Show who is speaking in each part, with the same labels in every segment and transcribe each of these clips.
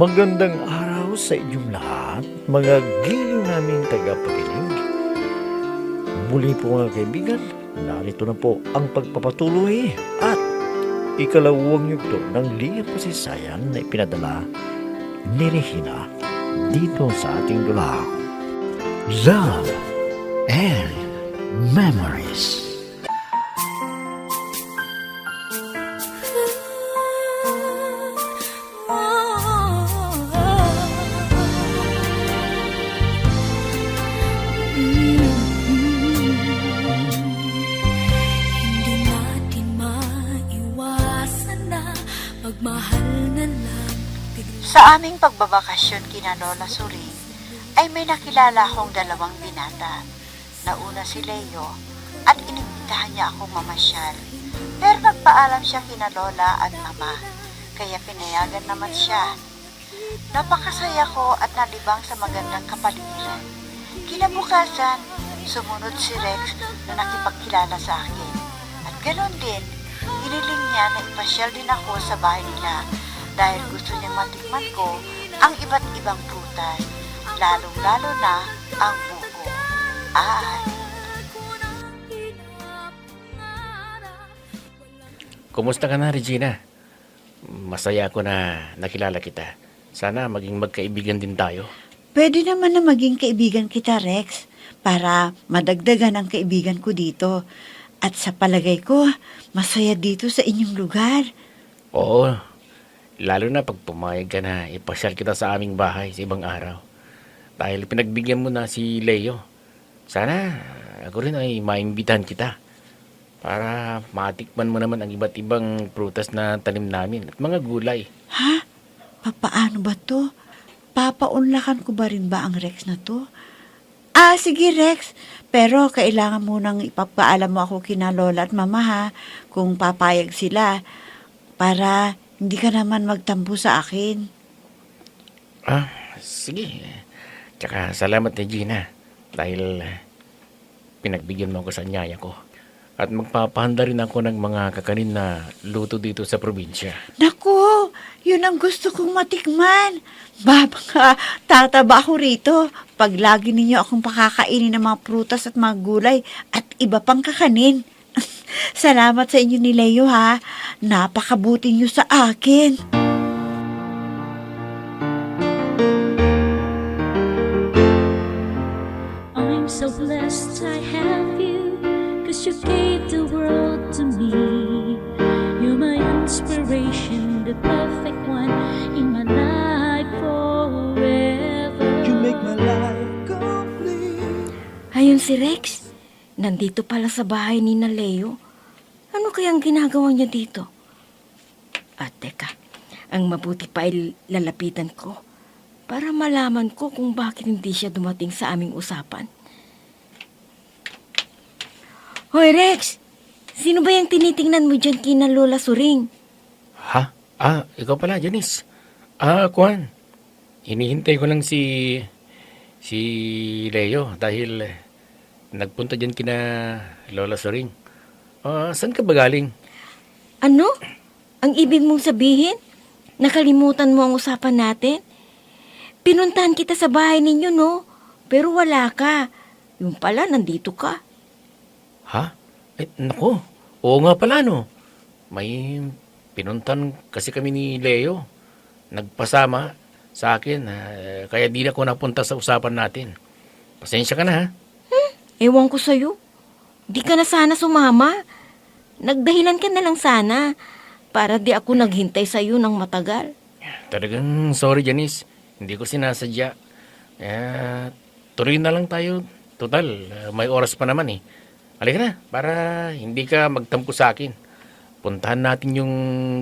Speaker 1: Magandang araw sa inyong lahat, mga giliw naming tagapakinig. Muli po mga kaibigan, narito na po ang pagpapatuloy at ikalawang yugto ng Linya Pasaysayan na ipinadala ni Regina dito sa ating dulang Love and Memories.
Speaker 2: Sa aming pagbabakasyon kina Lola Suring, ay may nakilala akong dalawang binata. Nauna si Leo at inimbitahan niya akong mamasyal. Pero nagpaalam siya kina Lola at Mama, kaya pinayagan naman siya. Napakasaya ko at nalibang sa magandang kapaligiran. Kinabukasan, sumunod si Rex na nakipagkilala sa akin. At ganoon din, hiniling niya na ipasyal din ako sa bahay nila dahil gusto niyang matikman ko ang iba't ibang prutas, lalong-lalo na ang buko.
Speaker 3: Kumusta ka na, Regina? Masaya ako na nakilala kita. Sana maging magkaibigan din tayo.
Speaker 2: Pwede naman na maging kaibigan kita, Rex, para madagdagan ang kaibigan ko dito. At sa palagay ko, masaya dito sa inyong lugar.
Speaker 3: Oo, lalo na pag pumayag ka na ipasyal kita sa aming bahay sa ibang araw. Dahil pinagbigyan mo na si Leo. Sana ako rin ay maimbitahan kita para matikman mo naman ang iba't ibang prutas na tanim namin at mga gulay.
Speaker 2: Ha? Papaano ba to? Papaunlakan ko ba rin ba ang Rex na to? Sige Rex. Pero kailangan munang ipapaalam mo ako kina Lola at Mama ha, kung papayag sila. Para hindi ka naman magtampo sa akin.
Speaker 3: Sige. Tsaka salamat ni Gina dahil pinagbigyan mo ako sa nyaya ko. At magpapahanda rin ako ng mga kakanin na luto dito sa probinsya.
Speaker 2: Naku, yun ang gusto kong matikman. Baka tataba ako rito pag lagi ninyo akong pakakainin ng mga prutas at mga gulay at iba pang kakanin. Salamat sa inyo ni Leo ha. Napakabuti niyo sa akin.
Speaker 4: I'm so blessed I have you, 'cause you gave the world to me. You're my inspiration, the perfect one in my life forever.
Speaker 5: You make my life complete.
Speaker 6: Ayun si Rex. Nandito pala sa bahay ni na Leo. Ano kayang ginagawa niya dito? Teka. Ang mabuti pa ay lalapitan ko para malaman ko kung bakit hindi siya dumating sa aming usapan. Hoy Rex! Sino ba yung tinitingnan mo dyan kina Lola Suring?
Speaker 3: Ha? Ikaw pala, Janice. Kuan. Hinihintay ko lang si Leo dahil nagpunta dyan kina Lola Suring. Saan ka ba galing?
Speaker 6: Ano? Ang ibig mong sabihin? Nakalimutan mo ang usapan natin? Pinuntahan kita sa bahay ninyo, no? Pero wala ka. Yung pala, nandito ka.
Speaker 3: Ha? Nako. Oo nga pala, no. May pinuntan kasi kami ni Leo. Nagpasama sa akin. Kaya di na ako napunta sa usapan natin. Pasensya ka na, ha?
Speaker 6: Ewan ko sa'yo. Di ka na sana sumama. Nagdahilan ka na lang sana para di ako naghintay sa'yo ng matagal.
Speaker 3: Talagang sorry, Janice. Hindi ko sinasadya. Tuloy na lang tayo. Total, may oras pa naman eh. Halika na, para hindi ka magtampo sa akin. Puntahan natin yung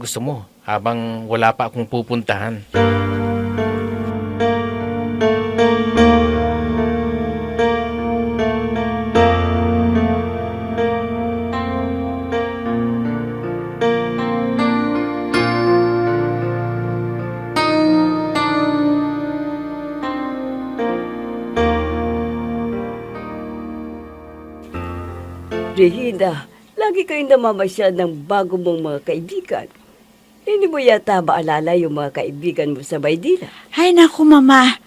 Speaker 3: gusto mo habang wala pa akong pupuntahan.
Speaker 7: Regina, lagi kayong namamasyal ng bago mong mga kaibigan. Hindi mo yata maalala yung mga kaibigan mo sa Maynila.
Speaker 8: Ay naku mama,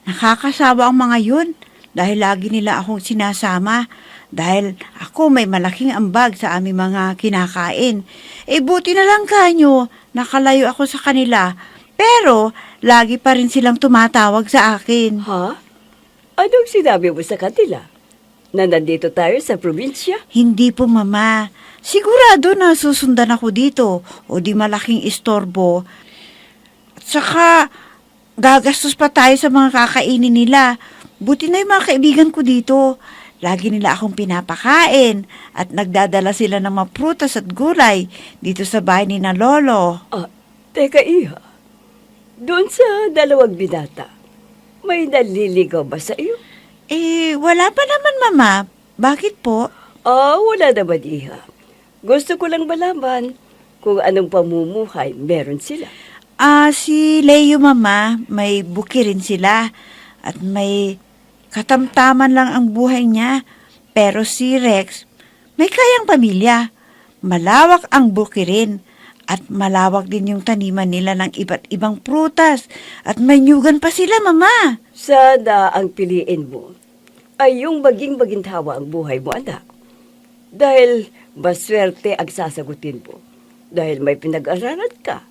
Speaker 8: nakakasawa ang mga yun dahil lagi nila akong sinasama. Dahil ako may malaking ambag sa aming mga kinakain. Buti na lang kanyo, nakalayo ako sa kanila. Pero lagi pa rin silang tumatawag sa akin.
Speaker 7: Ha? Anong sinabi mo sa kanila? Na nandito tayo sa probinsya?
Speaker 8: Hindi po mama, sigurado na susundan ako dito o di malaking istorbo. At saka gagastos pa tayo sa mga kakainin nila. Buti na yung mga kaibigan ko dito. Lagi nila akong pinapakain at nagdadala sila ng mga prutas at gulay dito sa bahay ni na Lolo.
Speaker 7: Teka Iha, doon sa dalawang binata, may naliligaw ba sa iyo?
Speaker 8: Wala pa naman mama. Bakit po?
Speaker 7: Wala naman Iha. Gusto ko lang malaman kung anong pamumuhay meron sila.
Speaker 8: Si Leo mama, may buki rin sila at may katamtaman lang ang buhay niya. Pero si Rex, may kayang pamilya. Malawak ang buki rin. At malawak din yung taniman nila ng iba't ibang prutas. At may nyugan pa sila, mama.
Speaker 7: Sana ang piliin mo ay yung maging maginhawa ang buhay mo, anak. Dahil maswerte ang sasagutin mo. Dahil may pinag-aralan ka.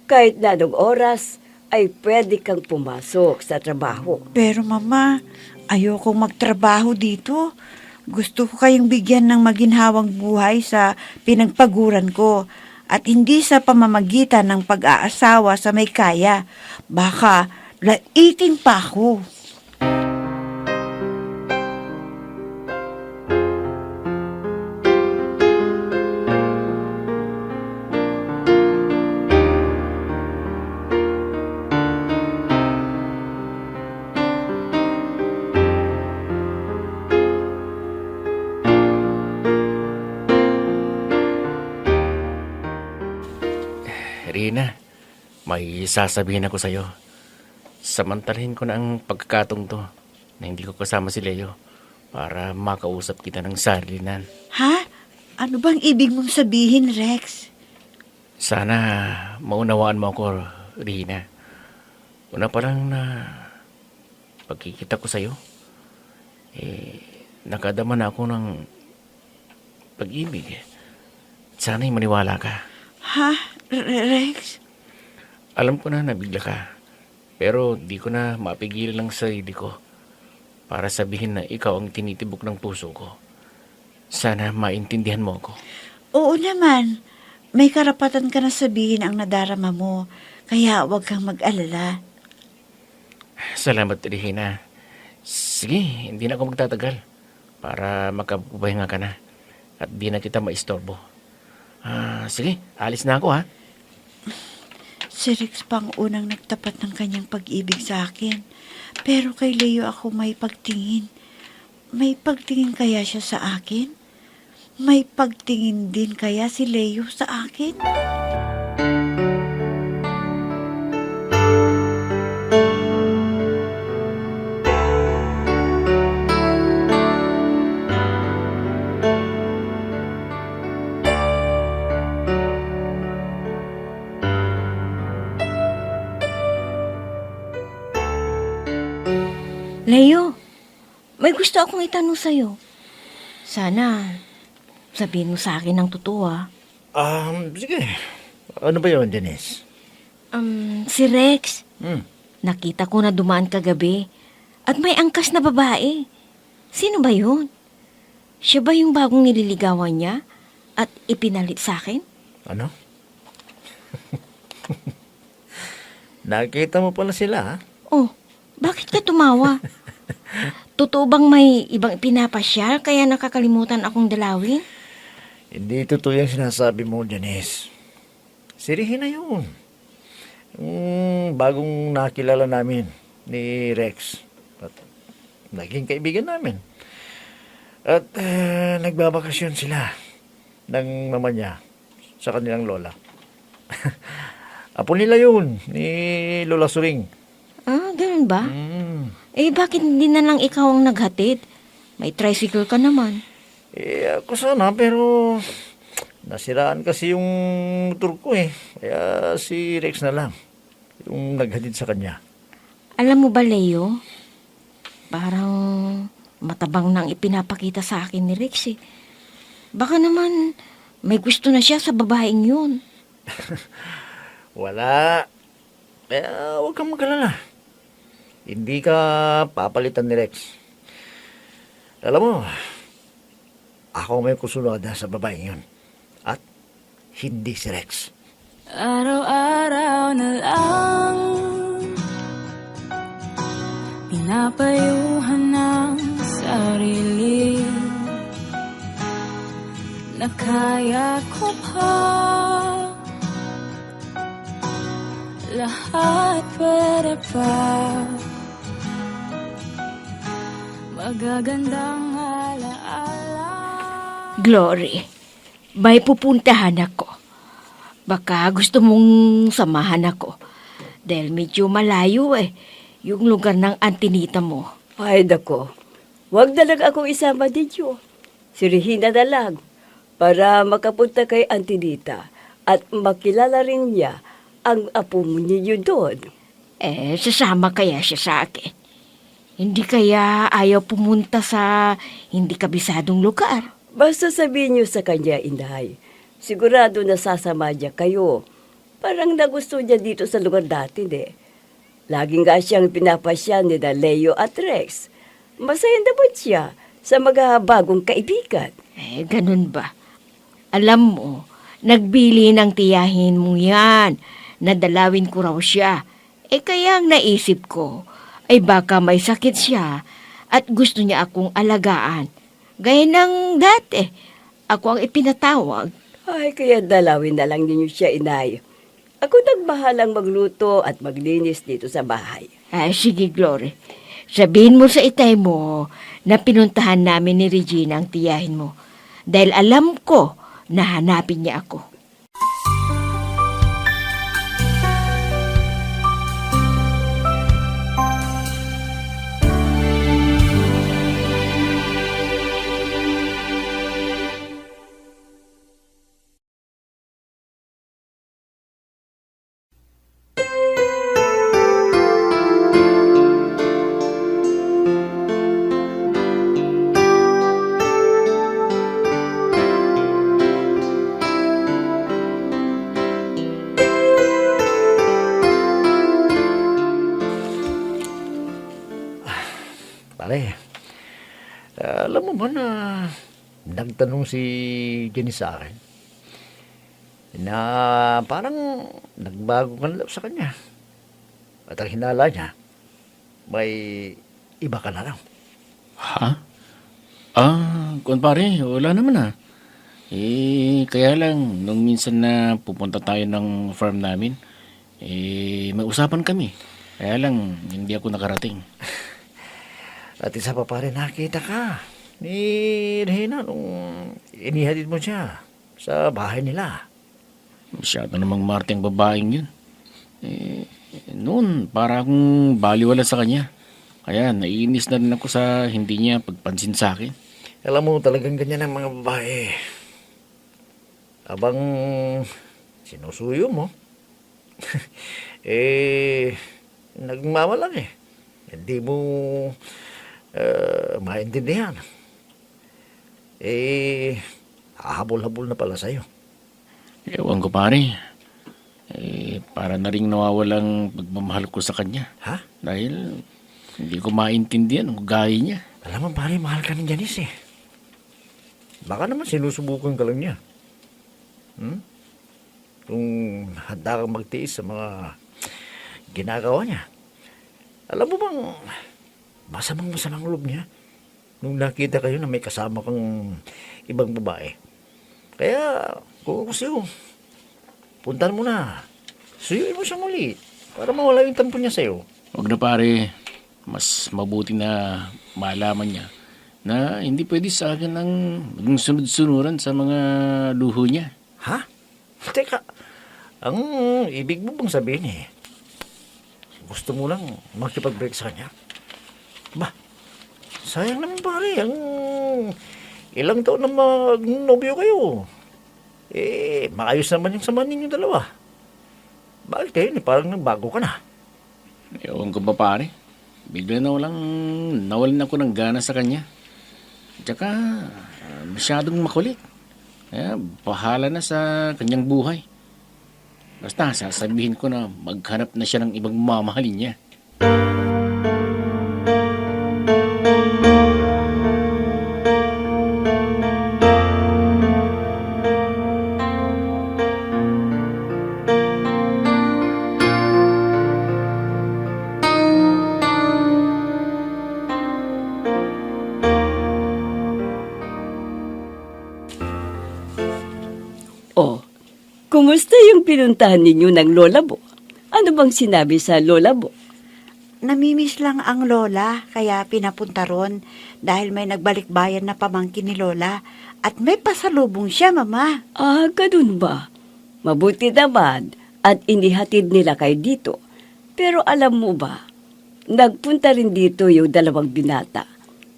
Speaker 7: Kahit na anong oras ay pwede kang pumasok sa trabaho.
Speaker 8: Pero mama, ayokong magtrabaho dito. Gusto ko kayong bigyan ng maginhawang buhay sa pinagpaguran ko at hindi sa pamamagitan ng pag-aasawa sa may kaya. Baka laitin pa ako.
Speaker 3: Rina, may sasabihin ako sa'yo. Samantalahin ko na ang pagkakatong to na hindi ko kasama si Leo para makausap kita ng salinan.
Speaker 8: Ha? Ano bang ibig mong sabihin, Rex?
Speaker 3: Sana maunawaan mo ako, Rina. Una pa lang na pagkikita ko sa'yo, nakadama na ako ng pag-ibig. Sana'y maniwala ka.
Speaker 8: Ha? Rex?
Speaker 3: Alam ko na nabigla ka, pero di ko na mapigilan ang sarili ko para sabihin na ikaw ang tinitibok ng puso ko. Sana maintindihan mo ako.
Speaker 8: Oo naman. May karapatan ka na sabihin ang nadarama mo, kaya huwag kang mag-alala.
Speaker 3: Salamat, Regina. Sige, hindi na ako magtatagal para makapahinga ka na at di na kita maistorbo. Sige, alis na ako ha.
Speaker 8: Si Rex pang unang nagtapat ng kanyang pag-ibig sa akin. Pero kay Leo ako may pagtingin. May pagtingin kaya siya sa akin? May pagtingin din kaya si Leo sa akin?
Speaker 6: Leo, may gusto akong itanong sa'yo. Sana, sabihin mo sa akin ng totoo ah.
Speaker 1: Sige. Ano ba yun, Denise?
Speaker 6: Si Rex,
Speaker 1: Hmm.
Speaker 6: nakita ko na dumaan kagabi at may angkas na babae. Sino ba yun? Siya ba yung bagong nililigawan niya at ipinalit sa akin?
Speaker 1: Ano? Nakita mo pala sila, ha?
Speaker 6: Oh, bakit ka tumawa? Totoo bang may ibang ipinapasyal kaya nakakalimutan akong dalawin?
Speaker 1: Hindi totoo yung sinasabi mo, Janice. Si Regina yun. Bagong nakilala namin ni Rex. At naging kaibigan namin. At nagbabakasyon sila ng mama niya sa kanilang lola. Apo nila yun, ni Lola Suring.
Speaker 6: Ganun ba? Bakit hindi na lang ikaw ang naghatid? May tricycle ka naman.
Speaker 1: Ako sana, pero Nasiraan kasi yung motor ko eh. Kaya si Rex na lang yung naghatid sa kanya.
Speaker 6: Alam mo ba, Leo? Parang matabang nang ipinapakita sa akin ni Rex eh. Baka naman may gusto na siya sa babaeng yun.
Speaker 1: Wala. Kaya huwag kang mag-alala. Hindi ka papalitan ni Rex. Alam mo, ako may kusunod sa babaeng yun. At hindi si Rex.
Speaker 4: Araw-araw na lang pinapayuhan ng sarili na kaya ko pa lahat pwede pa magagandang alaala.
Speaker 6: Glory, may pupuntahan ako. Baka gusto mong samahan ako. Dahil medyo malayo eh. Yung lugar ng antinita mo.
Speaker 7: Ay, dako. Huwag na lang akong isama ninyo. Si Regina na lang. Para makapunta kay Antinita. At makilala rin niya ang apo mo ninyo doon.
Speaker 6: Sasama kaya siya sa akin. Hindi kaya ayaw pumunta sa hindi kabisadong lugar.
Speaker 7: Basta sabihin niyo sa kanya, Inday. Sigurado na sasama niya kayo. Parang nagusto niya dito sa lugar natin eh. Laging nga siyang pinapasya ni Leo at Rex. Masaya naman siya sa mga bagong kaibigan.
Speaker 6: Ganun ba? Alam mo, nagbili ng tiyahin mo yan. Nadalawin ko raw siya. Kaya ang naisip ko, ay baka may sakit siya at gusto niya akong alagaan. Gaya ng dati, ako ang ipinatawag.
Speaker 7: Ay, kaya dalawin na lang ninyo siya, Inay. Ako nagbahalang magluto at maglinis dito sa bahay.
Speaker 6: Sige, Glory. Sabihin mo sa itay mo na pinuntahan namin ni Regina ang tiyahin mo. Dahil alam ko na hanapin niya ako.
Speaker 1: Pare, alam mo ba na nagtanong si Jenny sa akin na parang nagbago ka na daw sa kanya. At ang hinala niya, may iba ka na raw.
Speaker 3: Ha? Kung pare, wala naman kaya lang, nung minsan na pupunta tayo ng farm namin, may usapan kami. Kaya lang, hindi ako nakarating.
Speaker 1: At isa pa pare, nakita ka ni Regina nung inihatid mo siya sa bahay nila.
Speaker 3: Masyado namang marteng babaeng yun. Noon, para akong baliwala sa kanya. Kaya naiinis na rin ako sa hindi niya pagpansin sa akin.
Speaker 1: Alam mo, talagang ganyan ang mga babae. Abang sinusuyo mo, nagmamalang Hindi mo maintindihan. Hahabol-habol na pala sa'yo.
Speaker 3: Ewan ko pare. Para na rin nawawalang pagmamahal ko sa kanya.
Speaker 1: Ha?
Speaker 3: Dahil hindi ko maintindihan ang gaya niya.
Speaker 1: Alam mo pare, mahal ka ni Janice Baka naman sinusubukan ka lang niya. Kung handa kang magtiis sa mga ginagawa niya. Alam mo bang masamang loob niya nung nakita kayo na may kasama kang ibang babae. Kaya kung ako sa'yo, puntan mo na. Suyuin mo siya muli para mawala yung tampo niya sa'yo.
Speaker 3: Huwag na pare. Mas mabuti na malaman niya na hindi pwede sa akin ang maging sunod-sunuran sa mga luho niya.
Speaker 1: Ha? Teka, ang ibig mo bang sabihin gusto mo lang makipag-break sa kanya? Ba, sayang naman pare, ang ilang taon na magnobyo kayo. Maayos naman yung samahan ninyo dalawa. Bakit kayo parang nagbago ka na?
Speaker 3: Ewan ko ba pare? Bigla nawalan ako ng gana sa kanya. Tsaka, masyadong makulit. Bahala na sa kanyang buhay. Basta, sasabihin ko na maghanap na siya ng ibang mamahalin niya.
Speaker 7: Oh, kumusta yung pinuntahan ninyo ng lola mo? Ano bang sinabi sa lola mo?
Speaker 8: Namimiss lang ang lola, kaya pinapunta ron dahil may nagbalik-bayan na pamangkin ni lola at may pasalubong siya, mama.
Speaker 7: Ah, ganun ba? Mabuti naman at inihatid nila kayo dito. Pero alam mo ba, nagpunta rin dito yung dalawang binata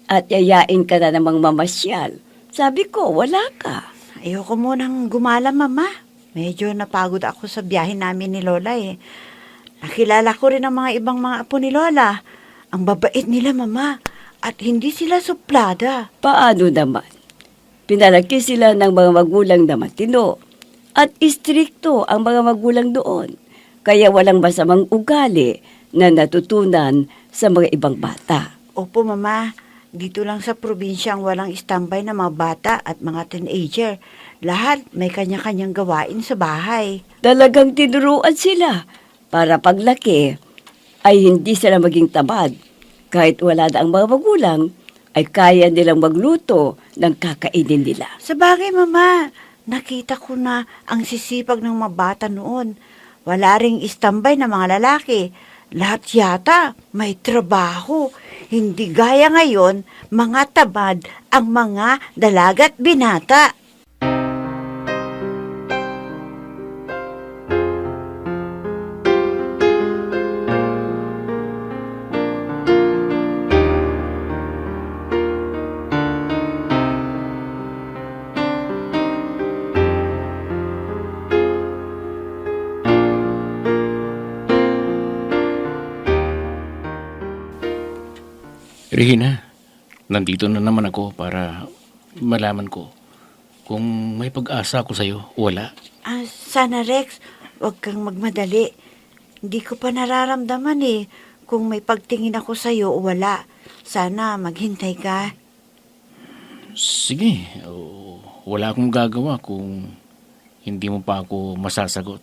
Speaker 7: at yayain ka na namang mamasyal. Sabi ko, wala ka.
Speaker 8: Ayoko munang gumala, mama. Medyo napagod ako sa biyahe namin ni lola eh. Nakilala ko rin ang mga ibang mga apo ni lola. Ang babait nila, mama. At hindi sila suplada.
Speaker 7: Paano naman? Pinalaki sila ng mga magulang na matino at istrikto ang mga magulang doon. Kaya walang masamang ugali na natutunan sa mga ibang bata.
Speaker 8: Opo, mama. Dito lang sa probinsyang walang istambay na mga bata at mga teenager. Lahat may kanya-kanyang gawain sa bahay.
Speaker 7: Talagang tinuruan sila para paglaki ay hindi sila maging tamad. Kahit wala na ang mga magulang, ay kaya nilang magluto ng kakainin nila.
Speaker 8: Sa bagay, mama, nakita ko na ang sisipag ng mga bata noon. Wala ring istambay na mga lalaki. Lahat yata may trabaho. Hindi gaya ngayon, mga tamad ang mga dalagat binata.
Speaker 3: Regina, nandito na naman ako para malaman ko kung may pag-asa ako sa'yo o wala.
Speaker 8: Sana Rex, huwag kang magmadali. Hindi ko pa nararamdaman kung may pagtingin ako sa'yo o wala. Sana maghintay ka.
Speaker 3: Sige, wala akong gagawa kung hindi mo pa ako masasagot.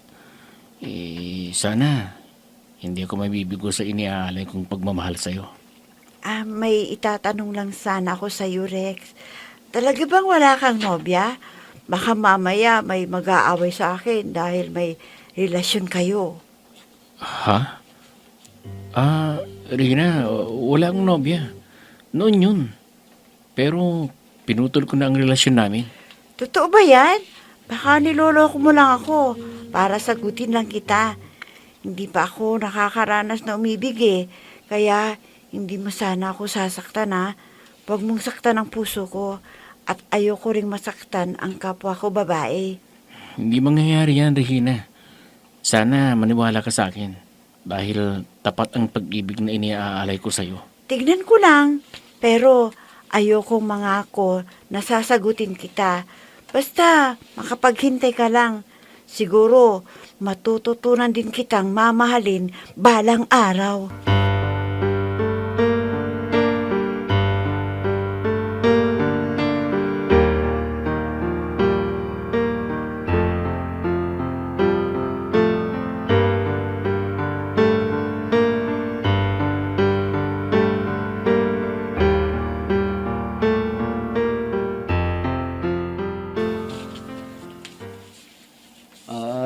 Speaker 3: Sana hindi ako mabibigo sa iniaalay kong pagmamahal sa'yo.
Speaker 8: May itatanong lang sana ako sa'yo, Rex. Talaga bang wala kang nobya? Baka mamaya may mag-aaway sa akin dahil may relasyon kayo.
Speaker 3: Ha? Regina, wala akong nobya. Noon yun. Pero pinutol ko na ang relasyon namin.
Speaker 8: Totoo ba yan? Baka niloloko mo lang ako para sagutin lang kita. Hindi pa ako nakakaranas na umibig Kaya hindi mo sana ako sasaktan Huwag mong saktan ang puso ko at ayoko ring masaktan ang kapwa ko babae.
Speaker 3: Hindi mangyayari yan, Regina. Sana maniwala ka sa akin dahil tapat ang pag-ibig na iniaalay ko sa'yo.
Speaker 8: Tignan ko lang, pero ayokong mangako na sasagutin kita. Basta makapaghintay ka lang. Siguro matututunan din kitang mamahalin balang araw.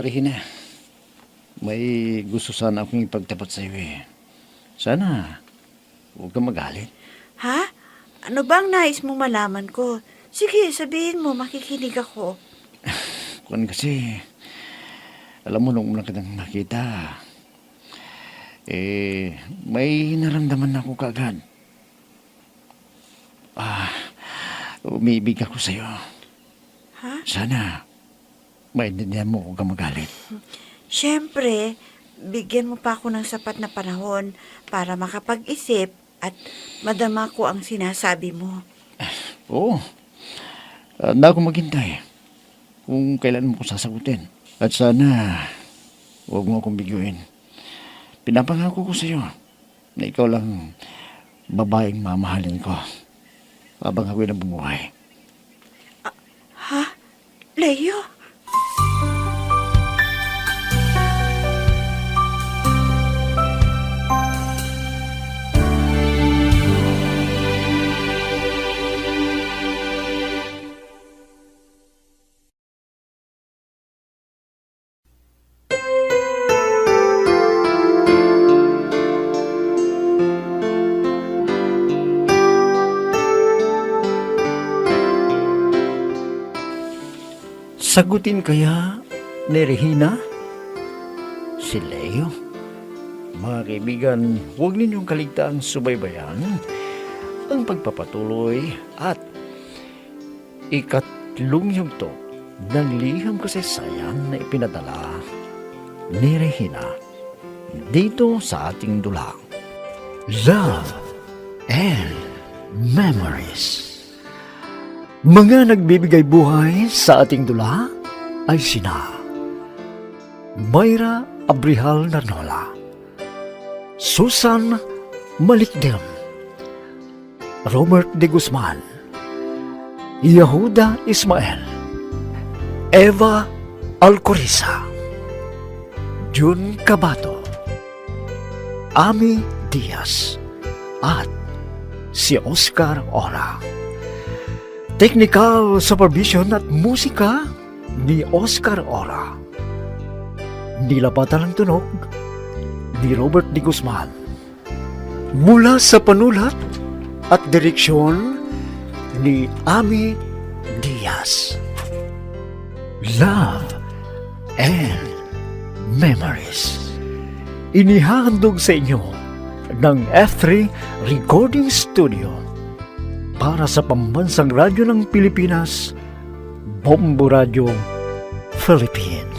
Speaker 1: Regina, may gusto sana akong ipagtapat sa iyo Sana, huwag kang magalit.
Speaker 8: Ha? Ano bang nais mong malaman ko? Sige, sabihin mo, makikinig ako.
Speaker 1: Kung kasi, alam mo, nung una kitang nakita, may naramdaman ako kaagad. Umiibig ako sa'yo.
Speaker 8: Ha?
Speaker 1: Sana, maintindihan mo kung ka magalit.
Speaker 8: Siyempre, bigyan mo pa ako ng sapat na panahon para makapag-isip at madama ko ang sinasabi mo.
Speaker 1: Oo. Na ako maghintay kung kailan mo ko sasagutin. At sana, huwag mo akong biguin. Pinapangako ko sa iyo na ikaw lang babaeng mamahalin ko habang ako'y nabubuhay.
Speaker 8: Ha? Leo?
Speaker 1: Sagutin kaya ni Regina? Si Leo? Mga kaibigan, huwag ninyong kaligtaan subaybayan ang pagpapatuloy at ikatlong yugto ng liham kasaysayan na ipinadala ni Regina dito sa ating dulang. Love and Memories. Mga nagbibigay buhay sa ating dula ay sina Mayra Abrihal Narnola, Susan Malikdem, Robert de Guzman, Yehuda Ismael, Eva Alcoriza, Jun Cabato, Ami Diaz, at si Oscar Ora. Technical supervision at musika ni Oscar Ora. Nilapatan ng tunog ni Robert de Guzman. Mula sa panulat at direksyon ni Ami Diaz. Love and Memories. Inihahandog sa inyo ng F3 Recording Studio para sa Pambansang Radyo ng Pilipinas, Bombo Radio, Philippines.